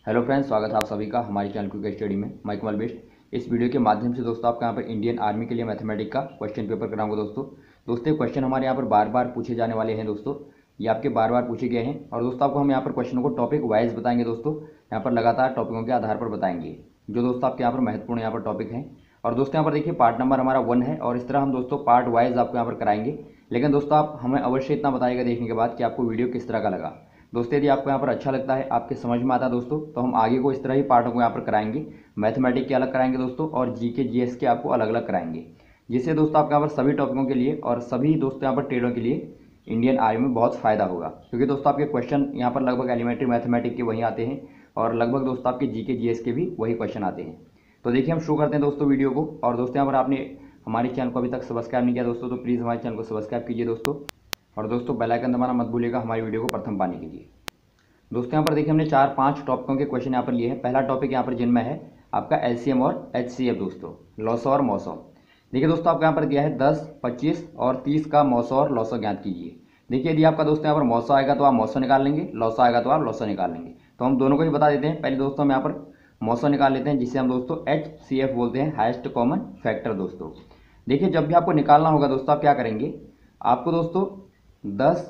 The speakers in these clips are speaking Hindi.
हेलो फ्रेंड्स, स्वागत है आप सभी का हमारे चैनल क्विक स्टडी में। मैं कमल बेस्ट। इस वीडियो के माध्यम से दोस्तों आपका यहाँ पर इंडियन आर्मी के लिए मैथमेटिक्स का क्वेश्चन पेपर कराऊंगा। दोस्तों ये क्वेश्चन हमारे यहाँ पर बार बार पूछे जाने वाले हैं। दोस्तों ये आपके बार बार पूछे गए हैं और दोस्तों आपको हम यहाँ पर क्वेश्चन को टॉपिक वाइज बताएंगे। दोस्तों यहाँ पर लगातार टॉपिकों के आधार पर बताएंगे जो दोस्तों आपके यहाँ पर महत्वपूर्ण यहाँ पर टॉपिक हैं। और दोस्तों यहाँ पर देखिए पार्ट नंबर हमारा 1 है और इस तरह हम दोस्तों पार्ट वाइज आपको यहाँ पर कराएंगे। लेकिन दोस्तों आप हमें अवश्य इतना बताइएगा देखने के बाद कि आपको वीडियो किस तरह का लगा। दोस्तों यदि आपको यहाँ पर अच्छा लगता है, आपके समझ में आता है दोस्तों, तो हम आगे को इस तरह ही पार्टों को यहाँ पर कराएंगे। मैथमेटिक्स के अलग कराएंगे दोस्तों और जीके जीएस के आपको अलग अलग कराएंगे, जिससे दोस्तों आपके यहाँ पर सभी टॉपिकों के लिए और सभी दोस्तों यहाँ पर ट्रेडों के लिए इंडियन आर्मी में बहुत फ़ायदा होगा। क्योंकि दोस्तों आपके क्वेश्चन यहाँ पर लगभग एलिमेंट्री मैथमेटिक्स के वही आते हैं और लगभग दोस्तों आपके जीके जीएस के भी वही क्वेश्चन आते हैं। तो देखिए हम शुरू करते हैं दोस्तों वीडियो को। और दोस्तों यहाँ पर आपने हमारे चैनल को अभी तक सब्सक्राइब नहीं किया दोस्तों, तो प्लीज़ हमारे चैनल को सब्सक्राइब कीजिए दोस्तों। और दोस्तों बेल आइकन दबाना मत भूलिएगा हमारी वीडियो को प्रथम पाने के लिए। दोस्तों यहाँ पर देखिए हमने 4-5 टॉपिकों के क्वेश्चन यहाँ पर लिए हैं। पहला टॉपिक यहाँ पर जिनमें है आपका एलसीएम और एचसीएफ दोस्तों, लॉसो और मॉसो। देखिए दोस्तों आपको यहाँ पर दिया है 10, 25 और 30 का मॉसो और लॉसो ज्ञात कीजिए। देखिए यदि आपका दोस्तों यहाँ पर मॉसो आएगा तो आप मॉसो निकाल लेंगे, लॉसो आएगा तो आप लॉसो निकाल लेंगे। तो हम दोनों को ही बता देते हैं। पहले दोस्तों हम यहाँ पर मॉसो निकाल लेते हैं, जिसे हम दोस्तों एचसीएफ बोलते हैं, हाईएस्ट कॉमन फैक्टर। दोस्तों देखिए जब भी आपको निकालना होगा दोस्तों आप क्या करेंगे, आपको दोस्तों 10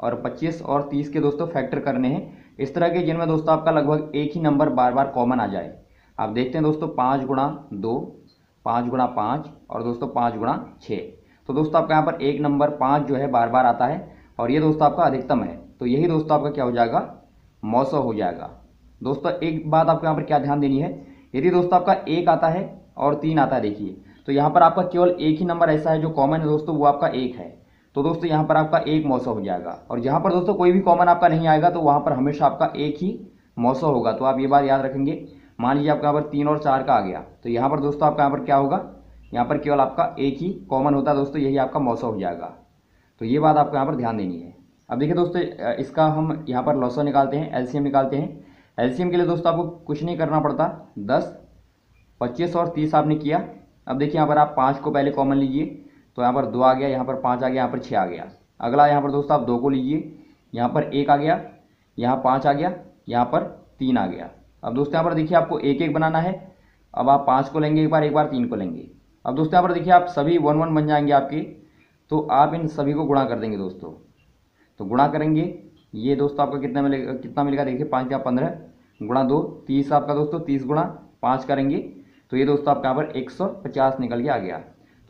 और 25 और 30 के दोस्तों फैक्टर करने हैं इस तरह के जिनमें दोस्तों आपका लगभग एक ही नंबर बार बार कॉमन आ जाए। आप देखते हैं दोस्तों 5 गुणा 2, 5 गुणा 5 और दोस्तों 5 गुणा 6। तो दोस्तों आपका यहाँ पर एक नंबर 5 जो है बार बार आता है और ये दोस्तों आपका अधिकतम है। तो यही दोस्तों आपका क्या हो जाएगा, मॉसो हो जाएगा। दोस्तों एक बात आपको यहाँ पर क्या ध्यान देनी है, यदि दोस्तों आपका 1 आता है और 3 आता है, देखिए तो यहाँ पर आपका केवल एक ही नंबर ऐसा है जो कॉमन है दोस्तों, वो आपका 1 है। तो दोस्तों यहाँ पर आपका एक मॉसो हो जाएगा। और जहाँ पर दोस्तों कोई भी कॉमन आपका नहीं आएगा तो वहाँ पर हमेशा आपका एक ही मॉसो होगा। तो आप ये बात याद रखेंगे। मान लीजिए आपका यहाँ पर 3 और 4 का आ गया तो यहाँ पर दोस्तों आपका यहाँ पर क्या होगा, यहाँ पर केवल आपका एक ही कॉमन होता है दोस्तों, यही आपका मॉसो हो जाएगा। तो ये बात आपको यहाँ पर ध्यान देनी है। अब देखिए दोस्तों इसका हम यहाँ पर लॉसो निकालते हैं, एलसीएम निकालते हैं। एलसीएम के लिए दोस्तों आपको कुछ नहीं करना पड़ता, 10, 25 और 30 आपने किया। अब देखिए यहाँ पर आप 5 को पहले कॉमन लीजिए, तो यहाँ पर 2 आ गया, यहाँ पर 5 आ गया, यहाँ पर 6 आ गया। अगला यहाँ पर दोस्तों आप 2 को लीजिए, यहाँ पर 1 आ गया, यहाँ 5 आ गया, यहाँ पर 3 आ गया। अब दोस्तों यहाँ पर देखिए आपको एक एक बनाना है। अब आप 5 को लेंगे एक बार 3 को लेंगे। अब दोस्तों यहाँ पर देखिए आप सभी 1 1 बन जाएंगे आपके, तो आप इन सभी को गुणा कर देंगे दोस्तों। तो गुणा करेंगे, ये दोस्तों आपका कितना मिलेगा देखिए 5 या 15 गुणा 2 30 आपका दोस्तों, 30 गुणा 5 करेंगे तो ये दोस्तों आपका यहाँ पर 150 निकल के आ गया।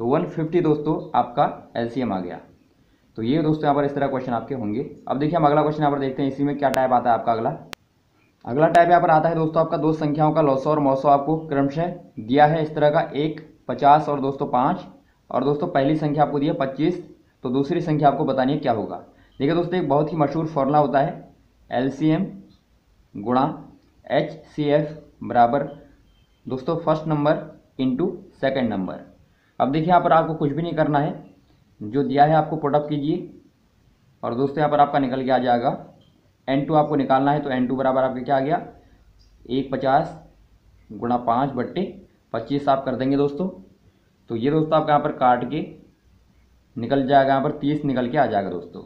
तो 150 दोस्तों आपका एलसीएम आ गया। तो ये दोस्तों यहाँ पर इस तरह क्वेश्चन आपके होंगे। अब देखिए हम अगला क्वेश्चन यहाँ पर देखते हैं, इसी में क्या टाइप आता है आपका। अगला टाइप यहाँ पर आता है दोस्तों आपका दो संख्याओं का लॉसो और मॉसो आपको क्रमशः दिया है इस तरह का, 1 50 और दोस्तों 5। और दोस्तों पहली संख्या आपको दी है 25, तो दूसरी संख्या आपको बतानी है क्या होगा। देखिए दोस्तों एक बहुत ही मशहूर फॉर्मूला होता है, एलसीएम गुणा एचसीएफ बराबर दोस्तों first number into second number. अब देखिए यहाँ पर आपको कुछ भी नहीं करना है, जो दिया है आपको पुट अप कीजिए और दोस्तों यहाँ पर आपका निकल के आ जाएगा n2 आपको निकालना है। तो n2 बराबर आपके क्या आ गया, 150 गुणा 5 बट्टे 25 आप कर देंगे दोस्तों। तो ये दोस्तों आपका यहाँ पर काट के निकल जाएगा, यहाँ पर 30 निकल के आ जाएगा दोस्तों।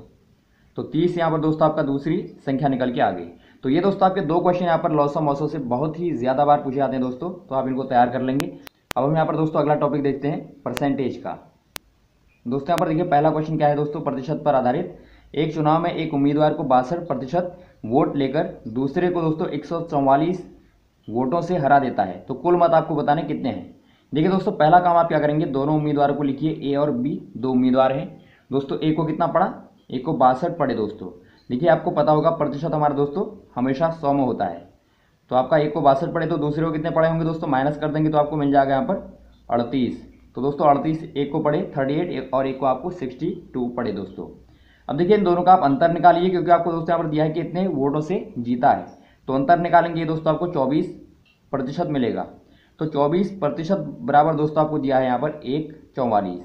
तो 30 यहाँ पर दोस्तों आपका दूसरी संख्या निकल के आ गई। तो ये दोस्तों आपके दो क्वेश्चन यहाँ पर लॉसो मॉसो से बहुत ही ज़्यादा बार पूछे जाते हैं दोस्तों, तो आप इनको तैयार कर लेंगे। अब हम यहाँ पर दोस्तों अगला टॉपिक देखते हैं परसेंटेज का। दोस्तों यहाँ पर देखिए पहला क्वेश्चन क्या है दोस्तों, प्रतिशत पर आधारित। एक चुनाव में एक उम्मीदवार को 62% वोट लेकर दूसरे को दोस्तों 144 वोटों से हरा देता है, तो कुल मत आपको बताने कितने हैं। देखिए दोस्तों पहला काम आप क्या करेंगे, दोनों उम्मीदवारों को लिखिए, ए और बी दो उम्मीदवार हैं दोस्तों। ए को कितना पड़ा, ए को 62 पड़े दोस्तों। देखिए आपको पता होगा प्रतिशत हमारा दोस्तों हमेशा 100 में होता है। तो आपका एक को 62 पड़े तो दूसरे को कितने पड़े होंगे दोस्तों, माइनस कर देंगे तो आपको मिल जाएगा यहाँ पर 38। तो दोस्तों 38 एक को पड़े 38 और एक को आपको 62 पड़े दोस्तों। अब देखिए इन दोनों का आप अंतर निकालिए, क्योंकि आपको दोस्तों यहाँ पर दिया है कि इतने वोटों से जीता है। तो अंतर निकालेंगे दोस्तों आपको 24% मिलेगा। तो 24% बराबर दोस्तों आपको दिया है यहाँ पर 144।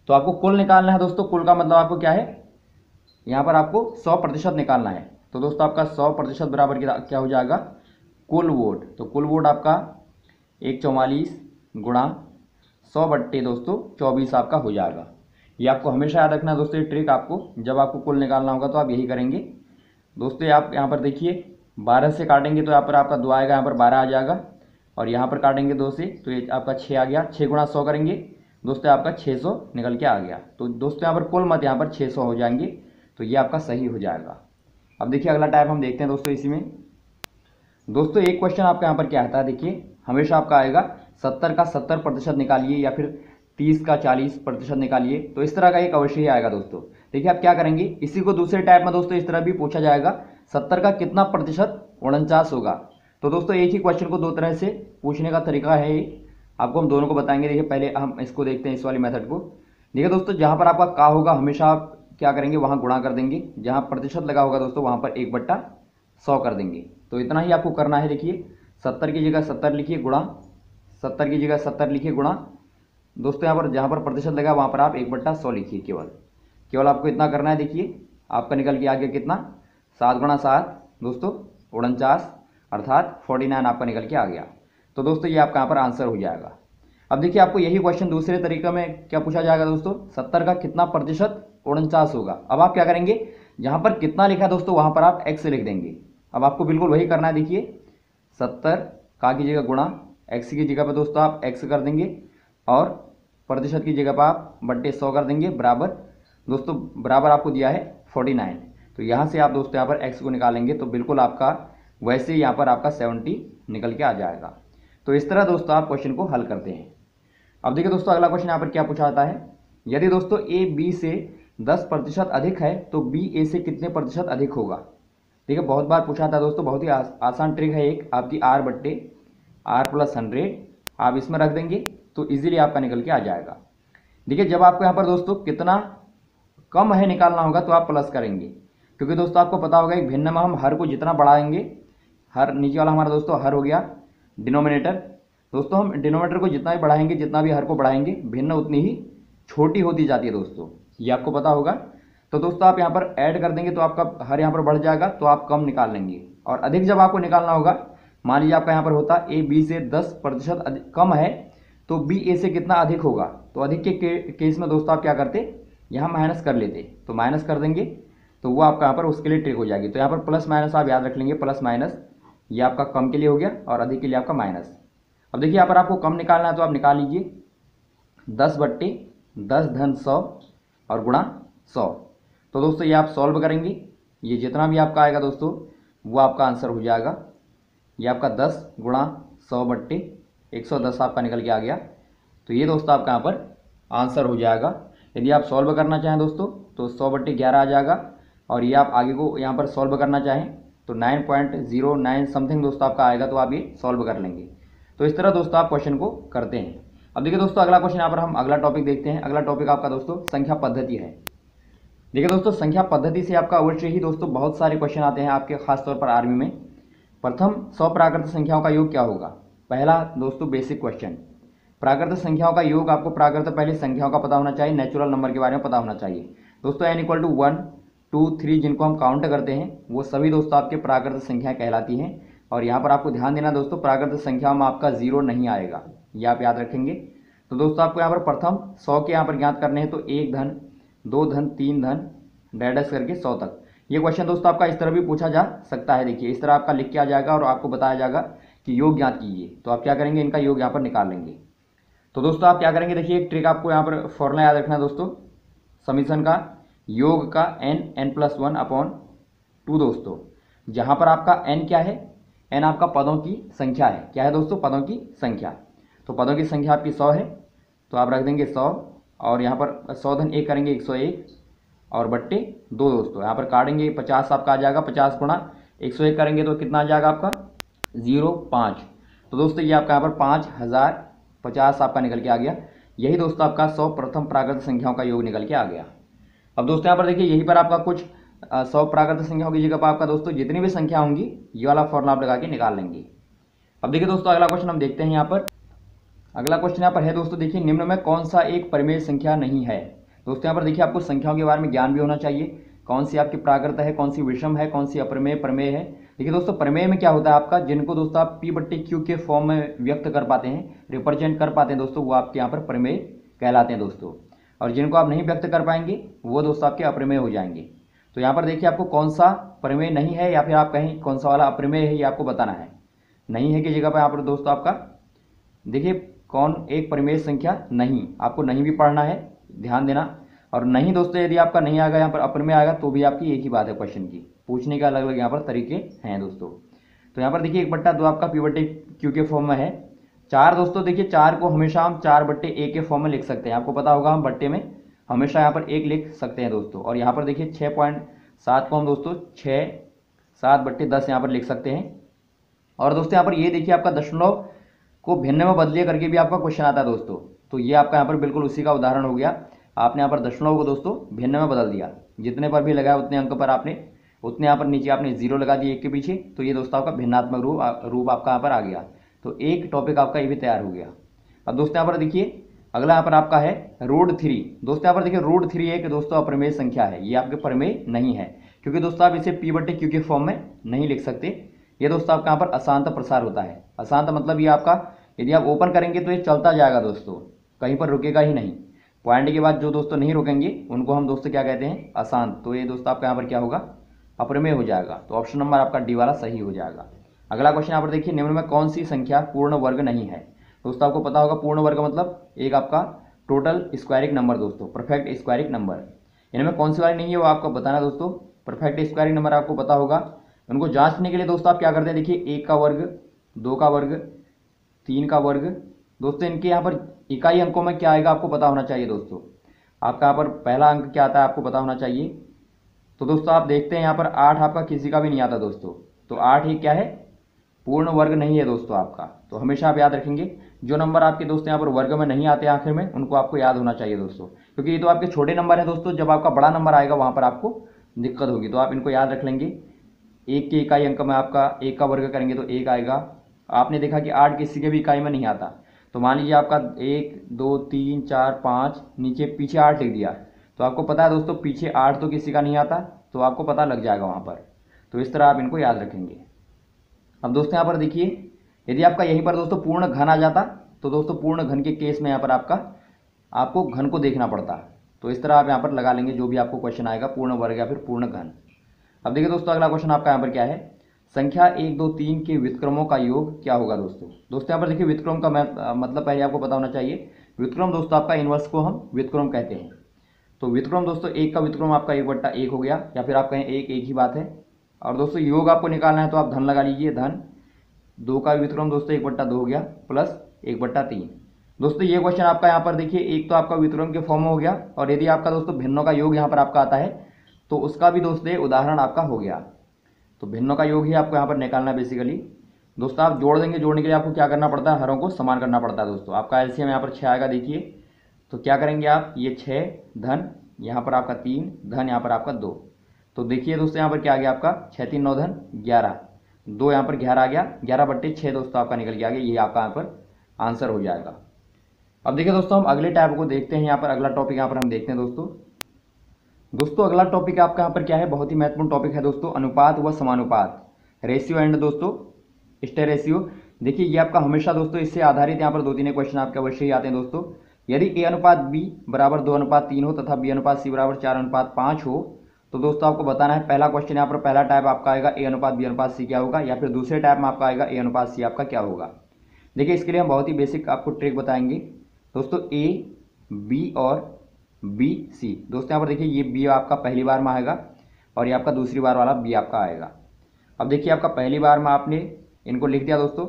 तो आपको कुल निकालना है दोस्तों। कुल का मतलब आपको क्या है, यहाँ पर आपको 100% निकालना है। तो दोस्तों आपका 100% बराबर क्या हो जाएगा, कुल वोट। तो कुल वोट आपका 144 गुणा 100 बट्टे दोस्तों 24 आपका हो जाएगा। ये आपको हमेशा याद रखना है दोस्तों, ये ट्रिक आपको जब आपको कुल निकालना होगा तो आप यही करेंगे दोस्तों। आप यहाँ पर देखिए 12 से काटेंगे तो यहाँ पर आपका 2 आएगा, यहाँ पर 12 आ जाएगा। और यहाँ पर काटेंगे 2 से तो ये आपका 6 आ गया। 6 गुणा 100 करेंगे दोस्तों, आपका 600 निकल के आ गया। तो दोस्तों यहाँ पर कुल मत यहाँ पर 600 हो जाएंगे, तो ये आपका सही हो जाएगा। अब देखिए अगला टाइप हम देखते हैं दोस्तों इसी में। दोस्तों एक क्वेश्चन आपका यहाँ पर क्या आता है, देखिए हमेशा आपका आएगा 70 का 70% निकालिए या फिर 30 का 40% निकालिए। तो इस तरह का एक अवश्य ही आएगा दोस्तों। देखिए आप क्या करेंगे, इसी को दूसरे टाइप में दोस्तों इस तरह भी पूछा जाएगा, 70 का कितना प्रतिशत 49 होगा। तो दोस्तों एक ही क्वेश्चन को दो तरह से पूछने का तरीका है ये, आपको हम दोनों को बताएंगे। देखिए पहले हम इसको देखते हैं, इस वाली मेथड को। देखिए दोस्तों जहाँ पर आपका का होगा हमेशा आप क्या करेंगे, वहाँ गुणा कर देंगे। जहाँ प्रतिशत लगा होगा दोस्तों वहाँ पर 1/100 कर देंगे। तो इतना ही आपको करना है। देखिए 70 की जगह 70 लिखिए गुणा, 70 की जगह 70 लिखिए गुणा। दोस्तों यहाँ पर जहाँ पर प्रतिशत लगा वहाँ पर आप 1/100 लिखिए। केवल आपको इतना करना है। देखिए आपका निकल के आ गया कितना, 7 गुणा 7 दोस्तों 49, अर्थात 49 आपका निकल के आ गया। तो दोस्तों ये आपका यहाँ पर आंसर हो जाएगा। अब देखिए आपको यही क्वेश्चन दूसरे तरीके में क्या पूछा जाएगा दोस्तों, 70 का कितना प्रतिशत 49 होगा। अब आप क्या करेंगे, जहाँ पर कितना लिखा है दोस्तों वहाँ पर आप x लिख देंगे। अब आपको बिल्कुल वही करना है। देखिए 70 का की जगह गुणा, x की जगह पर दोस्तों आप x कर देंगे और प्रतिशत की जगह पर आप बट्टे 100 कर देंगे, बराबर दोस्तों बराबर आपको दिया है 49। तो यहाँ से आप दोस्तों यहाँ पर x को निकालेंगे तो बिल्कुल आपका वैसे यहाँ पर आपका 70 निकल के आ जाएगा। तो इस तरह दोस्तों आप क्वेश्चन को हल करते हैं। अब देखिए दोस्तों अगला क्वेश्चन यहाँ पर क्या पूछा जाता है, यदि दोस्तों a b से 10% अधिक है तो b a से कितने प्रतिशत अधिक होगा। देखिए बहुत बार पूछा था दोस्तों, बहुत ही आसान ट्रिक है एक, आपकी r + 100 आप इसमें रख देंगे तो इजीली आपका निकल के आ जाएगा। देखिए जब आपको यहाँ पर दोस्तों कितना कम है निकालना होगा तो आप प्लस करेंगे, क्योंकि दोस्तों आपको पता होगा एक भिन्न में हम हर को जितना बढ़ाएंगे, हर नीचे वाला हमारा दोस्तों हर हो गया डिनोमिनेटर, दोस्तों हम डिनोमिनेटर को जितना भी बढ़ाएंगे, जितना भी हर को बढ़ाएंगे, भिन्न उतनी ही छोटी होती जाती है दोस्तों, ये आपको पता होगा। तो दोस्तों आप यहाँ पर ऐड कर देंगे तो आपका हर यहाँ पर बढ़ जाएगा, तो आप कम निकाल लेंगे। और अधिक जब आपको निकालना होगा, मान लीजिए आपका यहाँ पर होता a b से 10% कम है तो b a से कितना अधिक होगा। तो अधिक के केस में दोस्तों आप क्या करते, यहाँ माइनस कर लेते, तो माइनस कर देंगे तो वो आपका यहाँ पर उसके लिए ट्रिक हो जाएगी। तो यहाँ पर प्लस माइनस आप याद रख लेंगे, प्लस माइनस ये आपका कम के लिए हो गया और अधिक के लिए आपका माइनस। अब देखिए यहाँ पर आपको कम निकालना है तो आप निकाल लीजिए 10/10 धन 100 और गुणा 100। तो दोस्तों ये आप सॉल्व करेंगे, ये जितना भी आपका आएगा दोस्तों वो आपका आंसर हो जाएगा। ये आपका 10 गुणा 100/110 आपका निकल के आ गया। तो ये दोस्तों आपका यहाँ पर आंसर हो जाएगा। यदि आप सॉल्व करना चाहें दोस्तों तो 100/11 आ जाएगा। और ये आप आगे को यहाँ पर सॉल्व करना चाहें तो 9.09 समथिंग दोस्तों आपका आएगा, तो आप ये सॉल्व कर लेंगे। तो इस तरह दोस्तों आप क्वेश्चन को करते हैं। अब देखिए दोस्तों अगला क्वेश्चन यहाँ पर हम अगला टॉपिक देखते हैं। अगला टॉपिक आपका दोस्तों संख्या पद्धति है। देखिए दोस्तों संख्या पद्धति से आपका अवश्य ही दोस्तों बहुत सारे क्वेश्चन आते हैं आपके, खासतौर पर आर्मी में। प्रथम 100 प्राकृत संख्याओं का योग क्या होगा। पहला दोस्तों बेसिक क्वेश्चन, प्राकृत संख्याओं का योग। आपको प्राकृत पहले संख्याओं का पता होना चाहिए, नेचुरल नंबर के बारे में पता होना चाहिए दोस्तों। n = 1 2 3 जिनको हम काउंट करते हैं वो सभी दोस्तों आपके प्राकृत संख्या कहलाती हैं। और यहाँ पर आपको ध्यान देना दोस्तों, प्राकृत संख्याओं में आपका 0 नहीं आएगा, ये आप याद रखेंगे। तो दोस्तों आपको यहाँ पर प्रथम 100 के यहाँ पर ज्ञात करने हैं, तो 1 धन 2 धन 3 धन डैडस करके 100 तक। ये क्वेश्चन दोस्तों आपका इस तरह भी पूछा जा सकता है। देखिए इस तरह आपका लिख के आ जाएगा और आपको बताया जाएगा कि योग ज्ञात कीजिए, तो आप क्या करेंगे, इनका योग यहाँ पर निकाल लेंगे। तो दोस्तों आप क्या करेंगे, देखिए एक ट्रिक आपको यहाँ पर फॉर्मूला याद रखना है दोस्तों, समीशन का योग का n+1/2 दोस्तों। जहाँ पर आपका n क्या है, n आपका पदों की संख्या है। क्या है दोस्तों, पदों की संख्या। तो पदों की संख्या आपकी 100 है, तो आप रख देंगे 100 और यहाँ पर 100 धन 1 करेंगे 101 और बट्टे 2 दोस्तों। यहाँ पर काटेंगे 50 आपका आ जाएगा, 50 गुणा 101 करेंगे तो कितना आ जाएगा आपका 0.5। तो दोस्तों ये आपका यहाँ पर 5050 आपका निकल के आ गया। यही दोस्तों आपका 100 प्रथम प्राकृत संख्याओं का योग निकल के आ गया। अब दोस्तों यहाँ पर देखिए यहीं पर आपका कुछ 100 प्राकृत संख्याओं की जगह पर आपका दोस्तों जितनी भी संख्या होंगी ये वाला फॉर्मूला आप लगा के निकाल लेंगे। अब देखिए दोस्तों अगला क्वेश्चन हम देखते हैं। यहाँ पर अगला क्वेश्चन यहाँ पर है दोस्तों, देखिए निम्न में कौन सा एक परिमेय संख्या नहीं है। दोस्तों यहाँ पर देखिए आपको संख्याओं के बारे में ज्ञान भी होना चाहिए, कौन सी आपकी प्राकृत है, कौन सी विषम है, कौन सी अप्रमेय प्रमेय है। देखिए दोस्तों प्रमेय में क्या होता है आपका, जिनको दोस्तों आप P/Q के फॉर्म में व्यक्त कर पाते हैं, रिप्रेजेंट कर पाते हैं दोस्तों, वो आपके यहाँ पर प्रमेय कहलाते हैं दोस्तों। और जिनको आप नहीं व्यक्त कर पाएंगे वो दोस्तों आपके अप्रमेय हो जाएंगे। तो तो यहाँ पर देखिए आपको कौन सा प्रमेय नहीं है या फिर आप कहें कौन सा वाला अप्रमेय है ये आपको बताना है। नहीं है की जगह पर यहाँ पर दोस्तों आपका देखिए कौन एक प्रमेय संख्या नहीं, आपको नहीं भी पढ़ना है, ध्यान देना। और नहीं दोस्तों यदि आपका नहीं आएगा यहाँ पर अप्रमेय आएगा तो भी आपकी एक ही बात है, क्वेश्चन की पूछने के अलग अलग यहाँ पर तरीके हैं दोस्तों। तो यहाँ पर देखिए 1/2 आपका P/Q के फॉर्म में है। 4 दोस्तों देखिए 4 को हमेशा हम 4/A के फॉर्म में लिख सकते हैं, आपको पता होगा हम बट्टे में हमेशा यहाँ पर 1 लिख सकते हैं दोस्तों। और यहाँ पर देखिए 6.7 को हम दोस्तों 7/10 यहाँ पर लिख सकते हैं। और दोस्तों यहाँ पर ये देखिए आपका दशमलव को भिन्न में बदलिए करके भी आपका क्वेश्चन आता है दोस्तों। तो ये आपका यहाँ पर बिल्कुल उसी का उदाहरण हो गया। आपने यहाँ पर दशमलव को दोस्तों भिन्न में बदल दिया, जितने पर भी लगाया उतने अंक पर आपने उतने यहाँ पर नीचे आपने 0 लगा दिए 1 के पीछे, तो ये दोस्तों आपका भिन्नात्मक रूप आपका यहाँ पर आ गया। तो एक टॉपिक आपका ये भी तैयार हो गया। अब दोस्तों यहाँ पर देखिए अगला यहाँ पर आपका है √3। दोस्तों यहाँ पर देखिए √3 एक दोस्तों अप्रमेय संख्या है, ये आपके प्रमेय नहीं है क्योंकि दोस्तों आप इसे P/Q के फॉर्म में नहीं लिख सकते। ये दोस्तों आपका यहाँ पर अशांत प्रसार होता है। अशांत मतलब ये आपका यदि आप ओपन करेंगे तो ये चलता जाएगा दोस्तों, कहीं पर रुकेगा ही नहीं। पॉइंट के बाद जो दोस्तों नहीं रुकेंगे उनको हम दोस्तों क्या कहते हैं, अशांत। तो ये दोस्तों आपका यहाँ पर क्या होगा, अप्रमेय हो जाएगा। तो ऑप्शन नंबर आपका डी वाला सही हो जाएगा। अगला क्वेश्चन यहाँ पर देखिए निम्न में कौन सी संख्या पूर्ण वर्ग नहीं है। दोस्तों आपको पता होगा पूर्ण वर्ग मतलब एक आपका टोटल स्क्वायरिक नंबर दोस्तों, परफेक्ट स्क्वायरिक नंबर। इनमें कौन सी वाली नहीं है वो आपको बताना दोस्तों। परफेक्ट स्क्वायरिक नंबर आपको पता होगा, उनको जांचने के लिए दोस्तों आप क्या करते हैं, देखिए 1 का वर्ग, 2 का वर्ग, 3 का वर्ग। दोस्तों इनके यहाँ पर इकाई अंकों में क्या आएगा आपको पता होना चाहिए दोस्तों। आपका यहाँ पर पहला अंक क्या आता है आपको पता होना चाहिए। तो दोस्तों आप देखते हैं यहाँ पर 8 आपका किसी का भी नहीं आता दोस्तों। तो 8 ही क्या है, पूर्ण वर्ग नहीं है दोस्तों आपका। तो हमेशा आप याद रखेंगे जो नंबर आपके दोस्तों यहाँ पर वर्ग में नहीं आते आखिर में उनको आपको याद होना चाहिए दोस्तों, क्योंकि ये तो आपके छोटे नंबर है दोस्तों। जब आपका बड़ा नंबर आएगा वहाँ पर आपको दिक्कत होगी, तो आप इनको याद रख लेंगे। 1 के इकाई अंक में आपका 1 का वर्ग करेंगे तो 1 आएगा। आपने देखा कि 8 किसी के भी इकाई में नहीं आता, तो मान लीजिए आपका 1 2 3 4 5 नीचे पीछे 8 लिख दिया, तो आपको पता है दोस्तों पीछे 8 तो किसी का नहीं आता, तो आपको पता लग जाएगा वहाँ पर। तो इस तरह आप इनको याद रखेंगे। अब दोस्तों यहाँ पर देखिए यदि आपका यहीं पर दोस्तों पूर्ण घन आ जाता, तो दोस्तों पूर्ण घन के केस में यहाँ पर आपको घन को देखना पड़ता। तो इस तरह आप यहाँ पर लगा लेंगे जो भी आपको क्वेश्चन आएगा, पूर्ण वर्ग या फिर पूर्ण घन। अब देखिए दोस्तों अगला क्वेश्चन आपका यहाँ पर क्या है, संख्या 1 2 3 के व्युत्क्रमों का योग क्या होगा दोस्तों। दोस्तों यहाँ पर देखिए व्युत्क्रम का मतलब पहले आपको पता होना चाहिए। व्युत्क्रम दोस्तों आपका इनवर्स को हम व्युत्क्रम कहते हैं। तो व्युत्क्रम दोस्तों 1 का व्युत्क्रम आपका 1/1 हो गया, या फिर आप कहें एक ही बात है। और दोस्तों योग आपको निकालना है तो आप धन लगा लीजिए, धन। 2 का व्युत्क्रम दोस्तों 1/2 हो गया प्लस 1/3। दोस्तों ये क्वेश्चन आपका यहाँ पर देखिए एक तो आपका व्युत्क्रम के फॉर्म में हो गया, और यदि आपका दोस्तों भिन्नों का योग यहाँ पर आपका आता है तो उसका भी दोस्तों उदाहरण आपका हो गया। तो भिन्नों का योग ही आपको यहाँ पर निकालना है बेसिकली। दोस्तों आप जोड़ देंगे, जोड़ने के लिए आपको क्या करना पड़ता है, हरों को समान करना पड़ता है दोस्तों। आपका एलसीएम यहाँ पर 6 आएगा देखिए, तो क्या करेंगे आप, ये 6 धन, यहाँ पर आपका 3 धन, यहाँ पर आपका 2। तो देखिए दोस्तों यहाँ पर क्या आ गया आपका 6 3 9 धन 11, 2 यहाँ पर 11 आ गया, 11/6 दोस्तों आपका निकल के आ गया। ये आपका यहाँ पर आंसर हो जाएगा। अब देखिए दोस्तों हम अगले टैब को देखते हैं। यहाँ पर अगला टॉपिक यहाँ पर हम देखते हैं दोस्तों अगला टॉपिक आपका यहाँ पर क्या है, बहुत ही महत्वपूर्ण टॉपिक है दोस्तों, अनुपात व समानुपात, रेशियो एंड दोस्तों स्टेयर रेशियो। देखिए ये आपका हमेशा दोस्तों इससे आधारित यहाँ पर 2-3 क्वेश्चन आपके अवश्य ही आते हैं दोस्तों। यदि A/B = 2:3 हो तथा B/C = 4:5 हो, तो दोस्तों आपको बताना है। पहला क्वेश्चन यहाँ पर पहला टाइप आपका आएगा A/B/C क्या होगा, या फिर दूसरे टाइप में आपका आएगा A/C आपका क्या होगा। देखिए इसके लिए हम बहुत ही बेसिक आपको ट्रिक बताएंगे दोस्तों। A, B और B, C दोस्तों यहाँ पर देखिए ये B आपका पहली बार में आएगा और ये आपका दूसरी बार वाला B आपका आएगा। अब देखिए आपका पहली बार में आपने इनको लिख दिया दोस्तों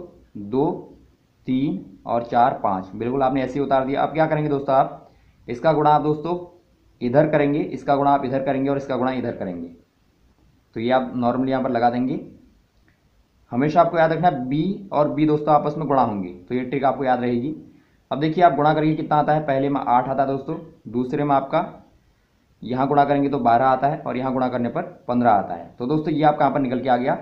2 3 और 4 5, बिल्कुल आपने ऐसे ही उतार दिया। अब क्या करेंगे दोस्तों, आप इसका गुणा आप दोस्तों इधर करेंगे, इसका गुणा आप इधर करेंगे और इसका गुणा इधर करेंगे। तो ये आप नॉर्मली यहाँ पर लगा देंगे। हमेशा आपको याद रखना है B और B दोस्तों आपस में गुणा होंगे, तो ये ट्रिक आपको याद रहेगी। अब देखिए आप गुणा करेंगे कितना आता है, पहले में 8 आता है दोस्तों, दूसरे में आपका यहाँ गुणा करेंगे तो 12 आता है, और यहाँ गुणा करने पर 15 आता है। तो दोस्तों ये आपका यहाँ पर निकल के आ गया।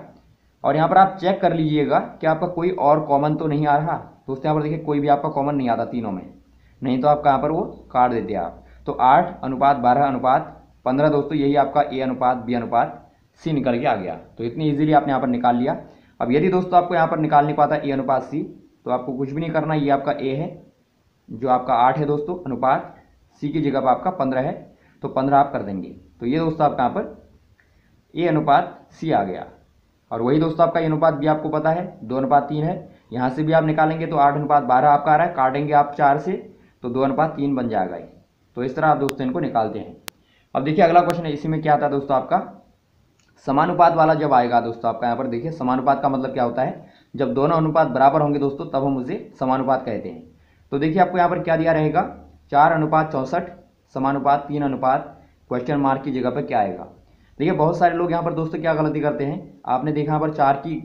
और यहाँ पर आप चेक कर लीजिएगा कि आपका कोई और कॉमन तो नहीं आ रहा। दोस्तों यहाँ पर देखिए कोई भी आपका कॉमन नहीं आता तीनों में, नहीं तो आपका यहाँ पर वो काट देते हैं आप। तो 8:12:15 दोस्तों यही आपका A/B/C निकल के आ गया। तो इतनी ईजिली आपने यहाँ पर निकाल लिया। अब यदि दोस्तों आपको यहाँ पर निकालने को आता है A/C, तो आपको कुछ भी नहीं करना, ये आपका A है जो आपका 8 है दोस्तों, अनुपात C की जगह पर आपका 15 है, तो 15 आप कर देंगे। तो ये दोस्तों आपका यहाँ पर ए अनुपात सी आ गया। और वही दोस्तों आपका ए अनुपात बी आपको पता है 2:3 है। यहाँ से भी आप निकालेंगे तो 8:12 आपका आ रहा है, काटेंगे आप 4 से तो 2:3 बन जाएगा। तो इस तरह आप दोस्तों इनको निकालते हैं। अब देखिए अगला क्वेश्चन है, इसी में क्या आता है दोस्तों आपका समानुपात वाला जब आएगा दोस्तों आपका यहाँ पर देखिए समानुपात का मतलब क्या होता है, जब दोनों अनुपात बराबर होंगे दोस्तों तब हम उसे समानुपात कहते हैं। तो देखिए आपको यहाँ पर क्या दिया रहेगा 4:64 समानुपात 3 क्वेश्चन मार्क की जगह पर क्या आएगा। देखिए बहुत सारे लोग यहाँ पर दोस्तों क्या गलती करते हैं, आपने देखा यहाँ पर 4 की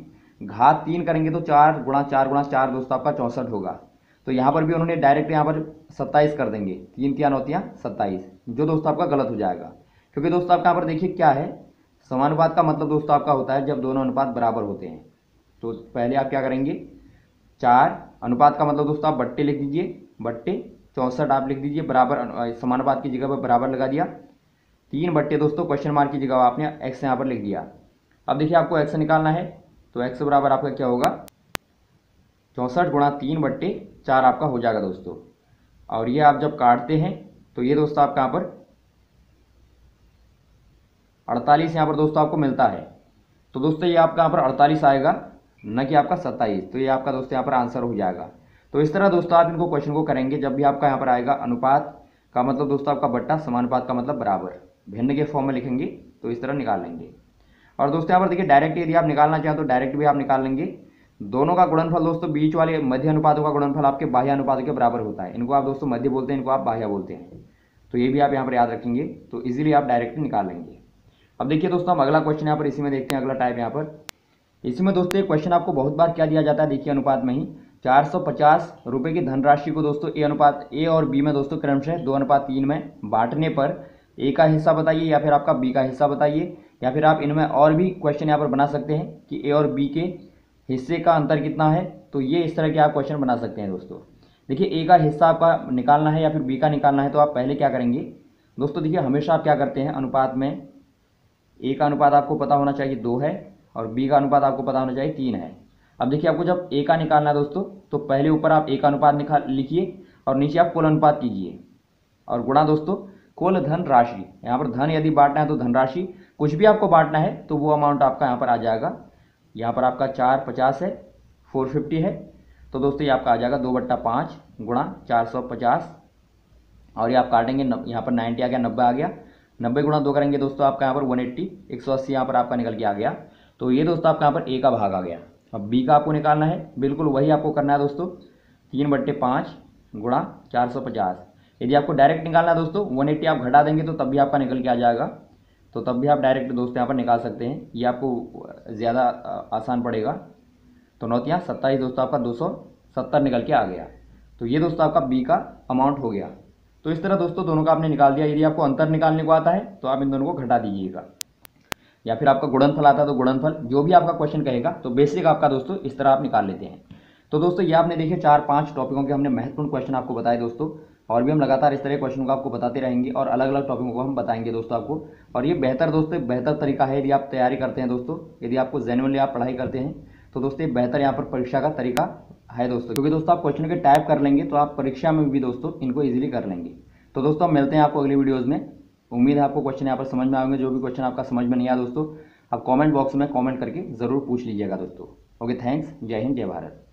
घात 3 करेंगे तो 4 गुणा 4 गुणा 4 दोस्तों आपका 64 होगा। तो यहाँ पर भी उन्होंने डायरेक्ट यहाँ पर 27 कर देंगे, 3 3 9 27, जो दोस्तों आपका गलत हो जाएगा। क्योंकि दोस्तों आपका यहाँ पर देखिए क्या है, समानुपात का मतलब दोस्तों आपका होता है जब दोनों अनुपात बराबर होते हैं। तो पहले आप क्या करेंगे 4 अनुपात का मतलब दोस्तों आप बट्टे लिख दीजिए, बट्टे 64 आप लिख दीजिए, बराबर समानुपात की जगह पर बराबर लगा दिया, 3 बट्टे दोस्तों क्वेश्चन मार्क की जगह आपने एक्स यहाँ पर लिख दिया। अब देखिए आपको एक्स निकालना है तो एक्स बराबर आपका क्या होगा 64 गुणा 3/4 आपका हो जाएगा दोस्तों। और ये आप जब काटते हैं तो ये दोस्तों आपका यहाँ पर 48 यहाँ पर दोस्तों आपको मिलता है। तो दोस्तों ये आपका यहाँ पर 48 आएगा, न कि आपका 27। तो ये आपका दोस्तों यहाँ पर आंसर हो जाएगा। तो इस तरह दोस्तों आप इनको क्वेश्चन को करेंगे, जब भी आपका यहाँ पर आएगा अनुपात का मतलब दोस्तों आपका बट्टा, समानुपात का मतलब बराबर, भिन्न के फॉर्म में लिखेंगे तो इस तरह निकाल लेंगे। और दोस्तों यहाँ पर देखिए डायरेक्ट यदि आप निकालना चाहें तो डायरेक्ट भी आप निकाल लेंगे। दोनों का गुणनफल दोस्तों बीच वाले मध्य अनुपातों का गुणनफल आपके बाह्य अनुपातों के बराबर होता है। इनको आप दोस्तों मध्य बोलते हैं, इनको आप बाह्य बोलते हैं। तो ये भी आप यहाँ पर याद रखेंगे, तो इजीली आप डायरेक्ट निकाल लेंगे। अब देखिए दोस्तों हम अगला क्वेश्चन यहाँ पर इसी में देखते हैं। अगला टाइप यहाँ पर इसी में दोस्तों एक क्वेश्चन आपको बहुत बार क्या दिया जाता है, देखिए अनुपात में ही 450 रुपये की धनराशि को दोस्तों ए और बी में दोस्तों क्रमशः 2:3 में बांटने पर ए का हिस्सा बताइए या फिर आपका बी का हिस्सा बताइए। या फिर आप इनमें और भी क्वेश्चन यहाँ पर बना सकते हैं कि ए और बी के हिस्से का अंतर कितना है। तो ये इस तरह के आप क्वेश्चन बना सकते हैं दोस्तों। देखिए ए का हिस्सा आपका निकालना है या फिर बी का निकालना है, तो आप पहले क्या करेंगे दोस्तों, देखिए हमेशा आप क्या करते हैं अनुपात में ए का अनुपात आपको पता होना चाहिए 2 है और बी का अनुपात आपको पता होना चाहिए 3 है। अब देखिए आपको जब ए का निकालना है दोस्तों तो पहले ऊपर आप ए का अनुपात लिखिए और नीचे आप कुल अनुपात कीजिए और गुणा दोस्तों कुल धन राशि। यहाँ पर धन यदि बांटना है तो धनराशि, कुछ भी आपको बांटना है तो वो अमाउंट आपका यहाँ पर आ जाएगा। यहाँ पर आपका 450 है, 450 है, तो दोस्तों ये आपका आ जाएगा 2/5 गुणा 450। और ये आप काटेंगे, यहाँ पर 90 आ गया, 90 आ गया, 90 गुणा 2 करेंगे दोस्तों आपका यहाँ पर 180, 180 यहाँ पर आपका निकल के आ गया। तो ये दोस्तों आपका यहाँ पर ए का भाग आ गया। अब बी का आपको निकालना है, बिल्कुल वही आपको करना है दोस्तों, 3/5 गुणा 450। यदि आपको डायरेक्ट निकालना है दोस्तों 180 आप घटा देंगे तो तब भी आपका निकल के आ जाएगा। तो तब भी आप डायरेक्ट दोस्तों यहाँ पर निकाल सकते हैं, ये आपको ज़्यादा आसान पड़ेगा। तो 9 × 27 दोस्तों आपका 270 निकल के आ गया। तो ये दोस्तों आपका बी का अमाउंट हो गया। तो इस तरह दोस्तों दोनों का आपने निकाल दिया। यदि आपको अंतर निकालने को आता है तो आप इन दोनों को घटा दीजिएगा, या फिर आपका गुणनफल आता है तो गुणनफल, जो भी आपका क्वेश्चन कहेगा। तो बेसिक आपका दोस्तों इस तरह आप निकाल लेते हैं। तो दोस्तों ये आपने देखिए 4-5 टॉपिकों के हमने महत्वपूर्ण क्वेश्चन आपको बताए दोस्तों, और भी हम लगातार इस तरह क्वेश्चन को आपको बताते रहेंगे और अलग अलग टॉपिकों को हम बताएंगे दोस्तों आपको। और ये बेहतर तरीका है यदि आप तैयारी करते हैं दोस्तों, यदि आपको जेन्युइनली आप पढ़ाई करते हैं तो दोस्तों ये बेहतर यहाँ पर परीक्षा का तरीका है दोस्तों। क्योंकि दोस्तों आप क्वेश्चन के टाइप कर लेंगे तो आप परीक्षा में भी दोस्तों इनको ईजिली कर लेंगे। तो दोस्तों हम मिलते हैं आपको अगली वीडियोज़ में। उम्मीद है आपको क्वेश्चन यहाँ पर समझ में आएंगे। जो भी क्वेश्चन आपका समझ में नहीं आया दोस्तों, आप कमेंट बॉक्स में कमेंट करके ज़रूर पूछ लीजिएगा दोस्तों। Okay, thanks. जय हिंद, जय भारत।